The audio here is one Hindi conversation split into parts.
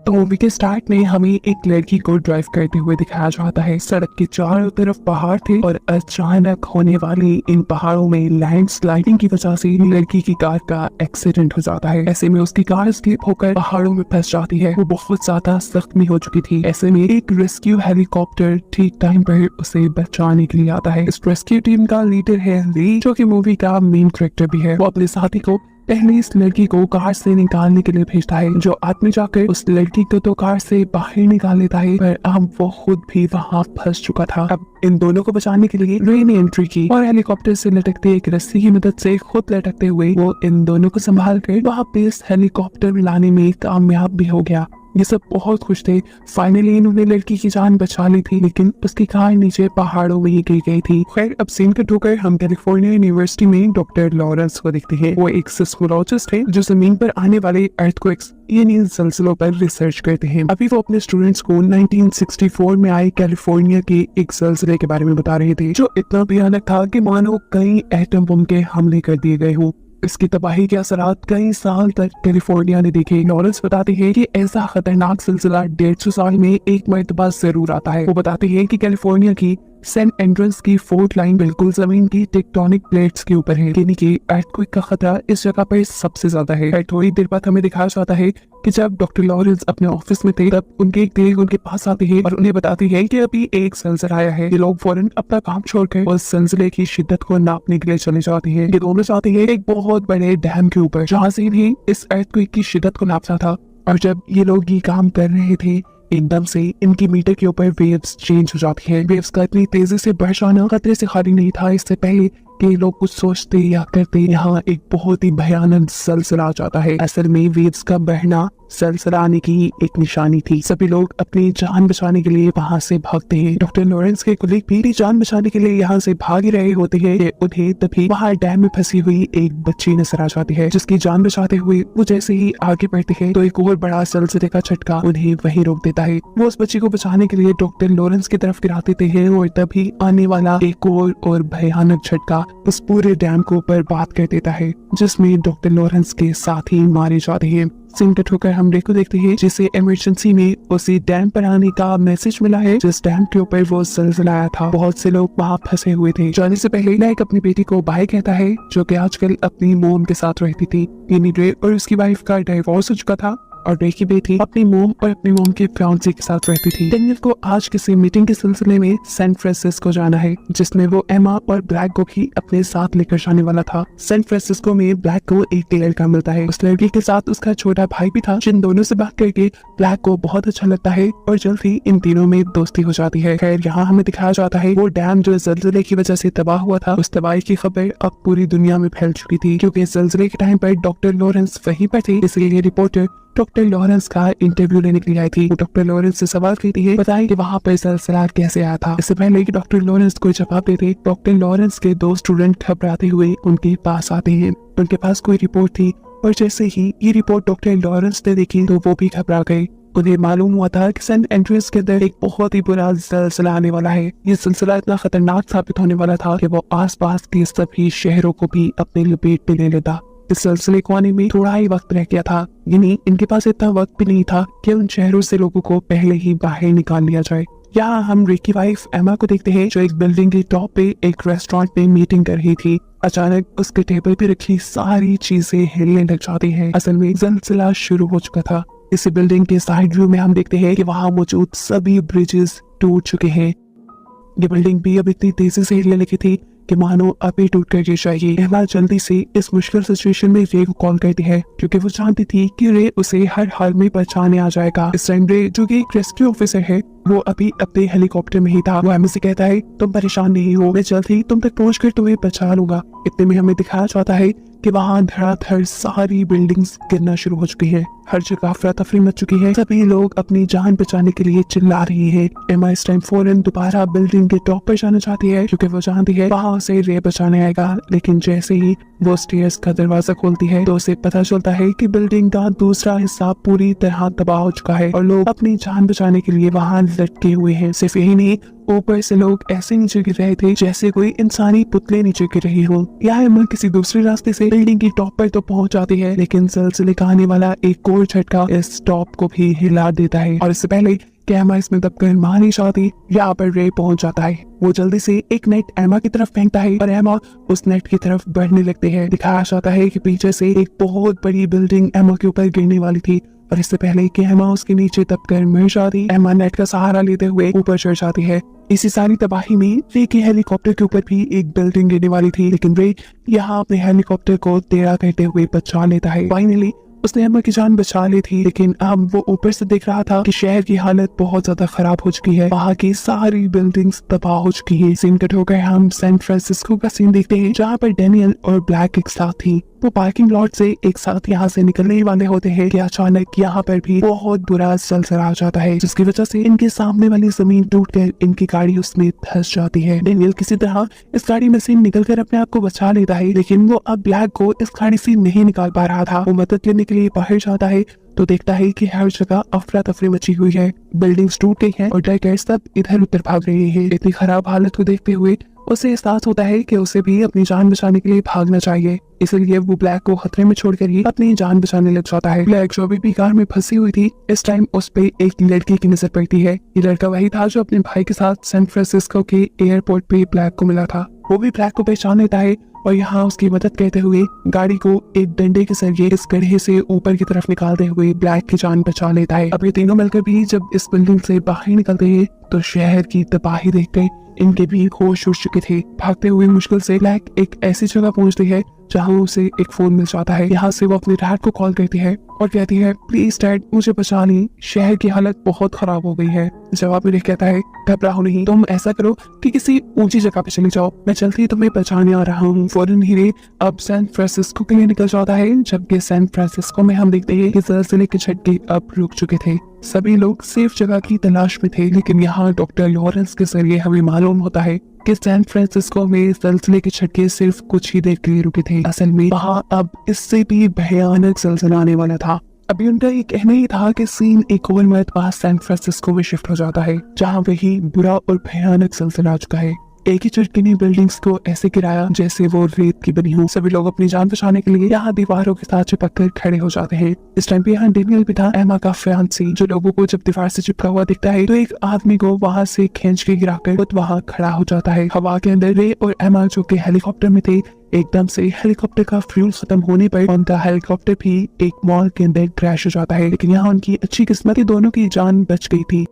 तो मूवी के स्टार्ट में हमें एक लड़की को ड्राइव करते हुए दिखाया जाता है। सड़क के चारों तरफ पहाड़ थे और अचानक होने वाली इन पहाड़ों में लैंडस्लाइडिंग की वजह से लड़की की कार का एक्सीडेंट हो जाता है। ऐसे में उसकी कार स्लिप होकर पहाड़ों में फंस जाती है। वो बहुत ज्यादा जख्मी हो चुकी थी। ऐसे में एक रेस्क्यू हेलीकॉप्टर ठीक टाइम पर उसे बचाने के लिए आता है। इस रेस्क्यू टीम का लीडर है ली, जो कि मूवी का मेन कैरेक्टर भी है। वो अपने साथी को पहले इस लड़की को कार से निकालने के लिए भेजता है। जो आदमी जाकर उस लड़की को तो कार से बाहर निकाल लेता है, पर अब वो खुद भी वहाँ फंस चुका था। अब इन दोनों को बचाने के लिए रे ने एंट्री की और हेलीकॉप्टर से लटकते एक रस्सी की मदद से खुद लटकते हुए वो इन दोनों को संभाल कर वापस हेलीकॉप्टर में लाने में कामयाब भी हो गया। ये सब बहुत खुश थे। फाइनली इन्होंने लड़की की जान बचा ली थी, लेकिन उसकी कार नीचे पहाड़ों में ही गिर गई थी। खैर, अब सीन कट होकर हम कैलिफोर्निया यूनिवर्सिटी में डॉक्टर लॉरेंस को देखते हैं। वो एक सिस्मोलॉजिस्ट है जो जमीन पर आने वाले अर्थक्वेक्स यानी ज़लज़लों पर रिसर्च करते हैं। अभी वो अपने स्टूडेंट्स को 1964 में आए कैलिफोर्निया के एक ज़लज़ले के बारे में बता रहे थे, जो इतना भयानक था कि मानो कई एटम बम के हमले कर दिए गए हों। इसकी तबाही के असरात कई साल तक कैलिफोर्निया ने देखे। लॉरेंस बताते हैं कि ऐसा खतरनाक सिलसिला 150 साल में एक मर्तबा जरूर आता है। वो बताते हैं कि कैलिफोर्निया की सेंट एंड्रंस की फोर्ट लाइन बिल्कुल जमीन की टेक्टोनिक प्लेट्स के ऊपर है, यानी कि अर्थक्वेक का खतरा इस जगह पर सबसे ज्यादा है। थोड़ी देर बाद हमें दिखाया जाता है कि जब डॉक्टर लॉरेंस अपने ऑफिस में थे, तब उनके एक कलीग उनके पास आते हैं और उन्हें बताते हैं कि अभी एक ज़लज़ला आया है। ये लोग फौरन अपना काम छोड़कर उस ज़लज़ले की शिद्दत को नापने के लिए चले जाते हैं। ये दोनों जाते हैं एक बहुत बड़े डैम के ऊपर, जहाँ से इन्हें इस अर्थक्वेक की शिद्दत को नापना था। और जब ये लोग ये काम कर रहे थे, एकदम से इनकी मीटर के ऊपर वेव्स चेंज हो जाती है। वेव्स का इतनी तेजी से बढ़ जाना खतरे से खाली नहीं था। इससे पहले कि लोग कुछ सोचते या करते, यहाँ एक बहुत ही भयानक ज़लज़ला आ जाता है। असल में वेव्स का बढ़ना ज़लज़ला आने की एक निशानी थी। सभी लोग अपनी जान बचाने के लिए वहाँ से भागते हैं। डॉक्टर लॉरेंस के कुलीग भी जान बचाने के लिए यहाँ से भाग ही रहे होते हैं कि उन्हें तभी वहाँ डैम में फंसी हुई एक बच्ची नजर आ जाती है, जिसकी जान बचाते हुए वो जैसे ही आगे बढ़ते हैं तो एक और बड़ा ज़लज़ले का झटका उन्हें वहीं रोक देता है। वो उस बच्ची को बचाने के लिए डॉक्टर लॉरेंस की तरफ गिरा देते हैं और तभी आने वाला एक और भयानक झटका उस पूरे डैम को बर्बाद कर देता है, जिसमें डॉक्टर लॉरेंस के साथी मारे जाते हैं। सीन कट होकर हम रे को देखते हैं, जिसे इमरजेंसी में उसी डैम पर आने का मैसेज मिला है जिस डैम के ऊपर वो ज़लज़ला आया था। बहुत से लोग वहाँ फंसे हुए थे। जाने से पहले नायक अपनी बेटी को बाय कहता है, जो कि आजकल अपनी मोम के साथ रहती थी। यानी रे और उसकी वाइफ का डिवोर्स हो चुका था और रे की बेटी अपनी मोम और अपनी मोम के फियांसे के साथ रहती थी। डेनियल को आज किसी मीटिंग के सिलसिले में सैन फ्रांसिस्को जाना है, जिसमें वो एमा और ब्लैक को भी अपने साथ लेकर जाने वाला था। सैन फ्रांसिस्को में ब्लैक को एक लड़का मिलता है। उस लड़की के साथ उसका छोटा भाई भी था, जिन दोनों से बात करके ब्लैक को बहुत अच्छा लगता है और जल्द ही इन तीनों में दोस्ती हो जाती है। खैर, यहाँ हमें दिखाया जाता है वो डैम जो ज़लज़ले की वजह से तबाह हुआ था, उस तबाही की खबर अब पूरी दुनिया में फैल चुकी थी। क्योंकि ज़लज़ले के टाइम पर डॉक्टर लॉरेंस वहीं पर थे, इसलिए रिपोर्टर डॉक्टर लॉरेंस का इंटरव्यू लेने के लिए आई थी। वो डॉक्टर लॉरेंस से सवाल करती है, बताइए कि वहाँ पर ज़लज़ला कैसे आया था। इससे पहले कि डॉक्टर लॉरेंस को जवाब देते, डॉक्टर लॉरेंस के दो स्टूडेंट घबराते हुए उनके पास आते हैं। उनके पास कोई रिपोर्ट थी और जैसे ही ये रिपोर्ट डॉक्टर लॉरेंस ने देखी तो वो भी घबरा गए। उन्हें मालूम हुआ था कि सेंट एंड्रयूज के अंदर एक बहुत ही बुरा ज़लज़ला आने वाला है। ये सिलसिला इतना खतरनाक साबित होने वाला था कि वो आसपास के सभी शहरों को भी अपने लपेट में ले लेता। इस सिलसिले को आने में थोड़ा ही वक्त रह गया था, यानी इनके पास इतना वक्त भी नहीं था कि उन शहरों से लोगों को पहले ही बाहर निकाल लिया जाए। यहाँ हम रिक की वाइफ एमा को देखते हैं, जो एक बिल्डिंग के टॉप पे एक रेस्टोरेंट में मीटिंग कर रही थी। अचानक उसके टेबल पे रखी सारी चीजें हिलने लग जाती हैं। असल में ज़लज़ला शुरू हो चुका था। इसी बिल्डिंग के साइड व्यू में हम देखते हैं कि वहाँ मौजूद सभी ब्रिजेस टूट चुके हैं। ये बिल्डिंग भी अब इतनी तेजी से हिलने लगी थी कि मानो अभी टूट कर गिर जाएगी। एमा जल्दी से इस मुश्किल सिचुएशन में रे को कॉल करती है, क्योंकि वो जानती थी कि रे उसे हर हाल में बचाने आ जाएगा। इस टाइम रे, जो कि एक रेस्क्यू ऑफिसर है, वो अभी अपने हेलीकॉप्टर में ही था। वो एमा से कहता है, तुम परेशान नहीं हो, मैं जल्द ही तुम तक पहुंचकर तुम्हें बचा लूंगा। इतने में हमें दिखाया जाता है कि वहाँ धड़ाधड़ सारी बिल्डिंग्स गिरना शुरू हो चुकी है। हर जगह अफरा तफरी मच चुकी है। सभी लोग अपनी जान बचाने के लिए चिल्ला रही है। एमा इस टाइम फौरन दोबारा बिल्डिंग के टॉप पर जाना चाहती है, क्योंकि वो जानती है वहाँ से रे बचाने आएगा। लेकिन जैसे ही वो स्टेयर्स का दरवाजा खोलती है तो उसे पता चलता है कि बिल्डिंग का दूसरा हिस्सा पूरी तरह तबाह हो चुका है और लोग अपनी जान बचाने के लिए वहाँ लटके हुए हैं। सिर्फ यही नहीं, ऊपर से लोग ऐसे नीचे गिर रहे थे जैसे कोई इंसानी पुतले नीचे गिर रहे हो। यह एम्मा किसी दूसरे रास्ते से बिल्डिंग की टॉप पर तो पहुंच जाती है, लेकिन सिलसिले का आने वाला एक और झटका इस टॉप को भी हिला देता है। और इससे पहले कि एम्मा इसमें दबकर मार नहीं जाती, यहाँ पर रे पहुंच जाता है। वो जल्दी से एक नेट एम्मा की तरफ फेंकता है और एम्मा उस नेट की तरफ बढ़ने लगती है। दिखाया जाता है कि पीछे से एक बहुत बड़ी बिल्डिंग एम्मा के ऊपर गिरने वाली थी और इससे पहले कि एम्मा उसके नीचे दबकर मर जाती, एम्मा नेट का सहारा लेते हुए ऊपर चढ़ जाती है। इसी सारी तबाही में रे के हेलीकॉप्टर के ऊपर भी एक बिल्डिंग गिरने वाली थी, लेकिन रे यहाँ अपने हेलीकॉप्टर को टेढ़ा करते हुए बचा लेता है। फाइनली उसने एम्मा की जान बचा ली थी, लेकिन अब वो ऊपर से देख रहा था कि शहर की हालत बहुत ज्यादा खराब हो चुकी है। वहाँ की सारी बिल्डिंग्स तबाह हो चुकी है। सीन कट होकर हम सैन फ्रांसिस्को का सीन देखते हैं, जहाँ पर डैनियल और ब्लैक एक साथ थी। वो पार्किंग लॉट से एक साथ यहाँ से निकलने ही वाले होते हैं कि अचानक यहाँ पर भी बहुत बुरा ज़लज़ला आ जाता है, जिसकी वजह से इनके सामने वाली जमीन टूटकर इनकी गाड़ी उसमें धंस जाती है। डैनियल किसी तरह इस गाड़ी में से निकलकर अपने आप को बचा लेता है, लेकिन वो अब ब्लैक को इस गाड़ी से नहीं निकाल पा रहा था। वो मदद करने के लिए बाहर जाता है तो देखता है कि हर जगह अफरा तफरी मची हुई है, बिल्डिंग्स टूट गई हैं और ट्रैकर्स सब इधर उधर भाग रहे हैं। इतनी खराब हालत को देखते हुए उसे एहसास होता है कि उसे भी अपनी जान बचाने के लिए भागना चाहिए, इसलिए वो ब्लैक को खतरे में छोड़कर ही अपनी जान बचाने लग जाता है। ब्लैक जो अभी भी कार में फंसी हुई थी, इस टाइम उस पे एक लड़की की नजर पड़ती है। ये लड़का वही था जो अपने भाई के साथ सैन फ्रांसिस्को के एयरपोर्ट पे ब्लैक को मिला था। वो भी ब्लैक को पहचान लेता है और यहाँ उसकी मदद करते हुए गाड़ी को एक डंडे के जरिए इस गड्ढे से ऊपर की तरफ निकालते हुए ब्लैक की जान बचा लेता है। अब ये तीनों मिलकर भी जब इस बिल्डिंग से बाहर निकलते हैं तो शहर की तबाही देखकर इनके भी होश उड़ चुके थे। भागते हुए मुश्किल से ब्लैक एक ऐसी जगह पहुंचती है जहां उसे एक फोन मिल जाता है। यहाँ से वो अपने डैड को कॉल करती है और कहती है, प्लीज डैड मुझे बचा ली, शहर की हालत बहुत खराब हो गई है। जवाब में कहता है, घबराओ नहीं, तुम ऐसा करो कि किसी ऊंची जगह पे चले जाओ, मैं जल्दी ही तुम्हें बचाने आ रहा हूँ। फौरन ही रे अब सैन फ्रांसिस्को के लिए निकल जाता है, जबकि सैन फ्रांसिस्को में हम देखते हैं कि ज़लज़ले के झटके अब रुक चुके थे। सभी लोग सेफ जगह की तलाश में थे, लेकिन यहाँ डॉक्टर लॉरेंस के जरिए हमें मालूम होता है कि सैन फ्रांसिस्को में ज़लज़ले के झटके सिर्फ कुछ ही देर के लिए रुके थे। असल में वहाँ अब इससे भी भयानक ज़लज़ला आने वाला था। अभी उनका ये कहना ही था कि सीन एक और मरतबा सैन फ्रांसिस्को में शिफ्ट हो जाता है, जहाँ वही बुरा और भयानक ज़लज़ला आ चुका है। एक ही झटके ने बिल्डिंग्स को ऐसे गिराया जैसे वो रेत की बनी हो। सभी लोग अपनी जान बचाने के लिए यहाँ दीवारों के साथ चिपक कर खड़े हो जाते हैं। इस टाइम पे यहाँ डेनियल भी था, एम्मा का फियांसी, जो लोगों को जब दीवार से चिपका हुआ दिखता है तो एक आदमी को वहाँ से खींच के गिराकर खुद वहाँ खड़ा हो जाता है। हवा के अंदर रे और एम्मा जो कि हेलीकॉप्टर में थे, एकदम से हेलीकॉप्टर का फ्यूल खत्म होने पर उनका हेलीकॉप्टर भी एक मॉल के अंदर क्रैश हो जाता है, लेकिन यहाँ उनकी अच्छी किस्मत, दोनों की जान बच गई थी।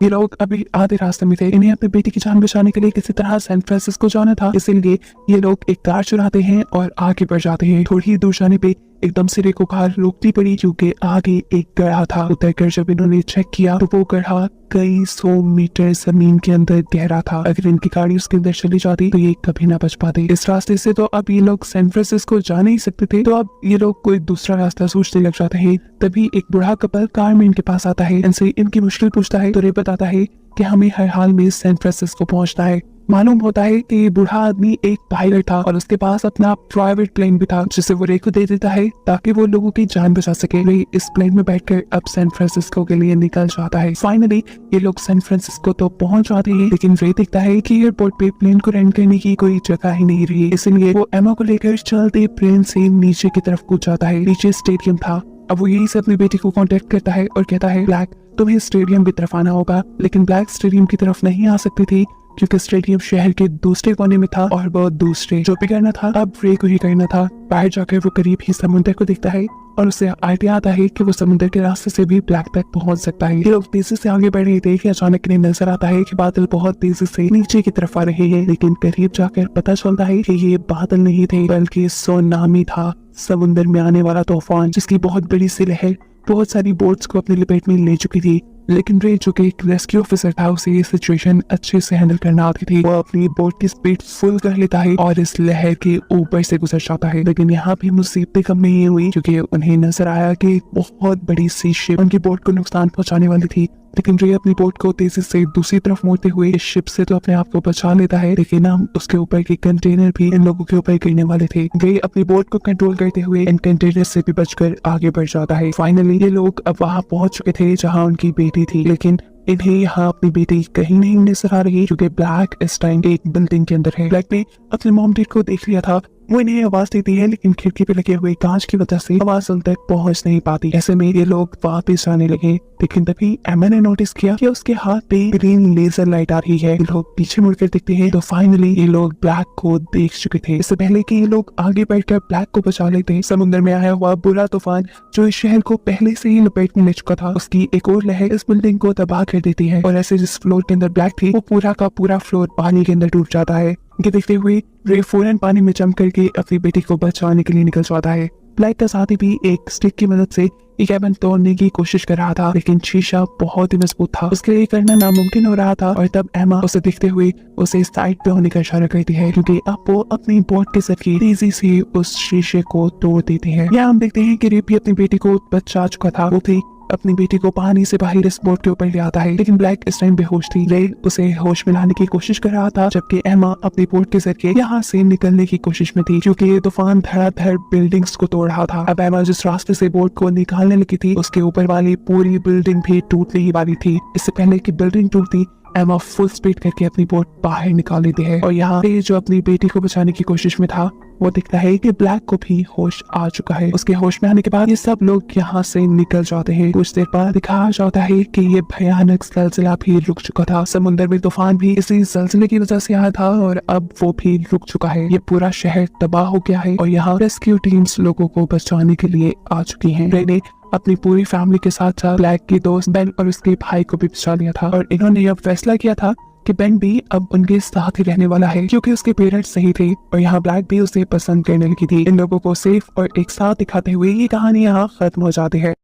ये लोग अभी आधे रास्ते में थे। इन्हें अपने बेटी की जान बचाने के लिए किसी तरह सैन फ्रांसिस्को जाना था, इसीलिए ये लोग एक कार चुराते हैं और आगे बढ़ जाते हैं। थोड़ी ही दूर जाने पे एकदम से रे को कार रोकनी पड़ी, क्योंकि आगे एक गड्ढा था। उतरकर जब इन्होंने चेक किया तो वो गड्ढा कई 100 मीटर जमीन के अंदर गहरा था। अगर इनकी गाड़ी उसके अंदर चली जाती तो ये कभी ना बच पाते। इस रास्ते से तो अब ये लोग सैन फ्रांसिस्को जा नहीं सकते थे, तो अब ये लोग कोई दूसरा रास्ता सोचने लग जाते हैं। तभी एक बूढ़ा कपल कार में इनके पास आता है, इनसे इनकी मुश्किल पूछता है तो रे बताता है कि हमें हर हाल में सैन फ्रांसिस्को पहुंचना है। मालूम होता है कि ये बूढ़ा आदमी एक पायलट था और उसके पास अपना प्राइवेट प्लेन भी था, जिसे वो रे को दे देता है ताकि वो लोगों की जान बचा सके। रे इस प्लेन में बैठकर अब सैन फ्रांसिस्को के लिए निकल जाता है। फाइनली ये लोग सैन फ्रांसिस्को तो पहुंच जाते हैं, लेकिन रे देखता है कि एयरपोर्ट पे प्लेन को लैंड करने की कोई जगह ही नहीं रही, इसलिए वो एम्मा को लेकर चलते प्लेन से नीचे की तरफ कूद जाता है। नीचे स्टेडियम था। अब वो यही से अपनी बेटी को कांटेक्ट करता है और कहता है, ब्लैक तुम्हें स्टेडियम की तरफ आना होगा। लेकिन ब्लैक स्टेडियम की तरफ नहीं आ सकती थी क्योंकि स्टेडियम शहर के दूसरे कोने में था और वो दूसरे जो भी करना था अब रे को ही करना था। बाहर जाकर वो करीब ही समुद्र को देखता है और उसे आइडिया आता है कि वो समुद्र के रास्ते से भी ब्लैक तक पहुंच सकता है। ये लोग तेजी से आगे बढ़ रहे थे कि अचानक इन्हें नजर आता है कि बादल बहुत तेजी से नीचे की तरफ आ रहे हैं, लेकिन करीब जाकर पता चलता है कि ये बादल नहीं थे बल्कि सुनामी था, समुद्र में आने वाला तूफान, जिसकी बहुत बड़ी सी लहर बहुत सारी बोट्स को अपनी लपेट में ले चुकी थी। लेकिन रे जो कि एक रेस्क्यू ऑफिसर था, उसे ये सिचुएशन अच्छे से हैंडल करना आती थी। वो अपनी बोट की स्पीड फुल कर लेता है और इस लहर के ऊपर से गुजर जाता है। लेकिन यहाँ भी मुसीबतें कम नहीं हुई, क्योंकि उन्हें नजर आया कि बहुत बड़ी सी शिप उनकी बोट को नुकसान पहुंचाने वाली थी। लेकिन रे अपनी बोट को तेजी से दूसरी तरफ मोड़ते हुए इस शिप से तो अपने आप को बचा लेता है, लेकिन हम उसके ऊपर के कंटेनर भी इन लोगों के ऊपर गिरने वाले थे। रे अपनी बोट को कंट्रोल करते हुए इन कंटेनर से भी बचकर आगे बढ़ जाता है। फाइनली ये लोग अब वहाँ पहुंच चुके थे जहाँ उनकी बेटी थी, लेकिन इन्हें यहाँ अपनी बेटी कहीं नहीं नजर आ रही क्योंकि ब्लैक इस टाइम एक बिल्डिंग के अंदर है। ब्लैक ने अपने मॉम डैड को देख लिया था, वो इन्हें आवाज देती है लेकिन खिड़की पे लगे हुए कांच की वजह से आवाज उन तक पहुंच नहीं पाती। ऐसे में ये लोग वापस आने लगे, लेकिन तभी एमा ने नोटिस किया कि उसके हाथ पे ग्रीन लेजर लाइट आ रही है। ये लोग पीछे मुड़कर देखते हैं तो फाइनली ये लोग ब्लैक को देख चुके थे। इससे पहले कि ये लोग आगे बढ़कर ब्लैक को बचा लेते, समुद्र में आया हुआ बुरा तूफान जो इस शहर को पहले से ही लपेट में ले चुका था, उसकी एक और लहर इस बिल्डिंग को तबाह कर देती है और ऐसे जिस फ्लोर के अंदर ब्लैक थी वो पूरा का पूरा फ्लोर पानी के अंदर डूब जाता है। ये देखते हुए रे फौरन पानी में जम करके अपनी बेटी को बचाने के लिए निकल जाता है। ब्लैक का साथी भी एक स्टिक की मदद से ये कैबिन तोड़ने की कोशिश कर रहा था, लेकिन शीशा बहुत ही मजबूत था, उसके लिए करना नामुमकिन हो रहा था। और तब एमा उसे देखते हुए उसे साइड पे होने का इशारा करती है क्योंकि अब वो अपनी बोट के जरिए तेजी से उस शीशे को तोड़ देती है। यहाँ हम देखते हैं कि रे भी अपनी बेटी को बचा चुका था, वो भी अपनी बेटी को पानी से बाहर इस बोट के ऊपर ले आता है, लेकिन ब्लैक इस टाइम बेहोश थी। रे उसे होश में लाने की कोशिश कर रहा था जबकि एमा अपनी बोट के जरिए यहाँ से निकलने की कोशिश में थी क्योंकि ये तूफान धड़ाधड़ बिल्डिंग्स को तोड़ रहा था। अब एमा जिस रास्ते से बोट को निकालने लगी थी उसके ऊपर वाली पूरी बिल्डिंग भी टूटने ही वाली थी। इससे पहले कि बिल्डिंग टूटती एमा फुल स्पीड करके अपनी बोट बाहर निकाल लेती है और यहाँ पे जो अपनी बेटी को बचाने की कोशिश में था वो दिखता है कि ब्लैक को भी होश आ चुका है। उसके होश में आने के बाद ये सब लोग यहाँ से निकल जाते हैं। कुछ देर बाद दिखाया जाता है कि ये भयानक ज़लज़ला भी रुक चुका था। समुद्र में तूफान भी इसी ज़लज़ले की वजह से आया था और अब वो भी रुक चुका है। ये पूरा शहर तबाह हो गया है और यहाँ रेस्क्यू टीम्स लोगों को बचाने के लिए आ चुकी है। रे ने अपनी पूरी फैमिली के साथ साथ ब्लैक की दोस्त बेन और उसके भाई को भी बचा लिया था और इन्होंने अब फैसला किया था कि बेन भी अब उनके साथ ही रहने वाला है क्योंकि उसके पेरेंट्स सही थे और यहाँ ब्लैक भी उसे पसंद करने लगी थी। इन लोगों को सेफ और एक साथ दिखाते हुए ये कहानी यहाँ खत्म हो जाती है।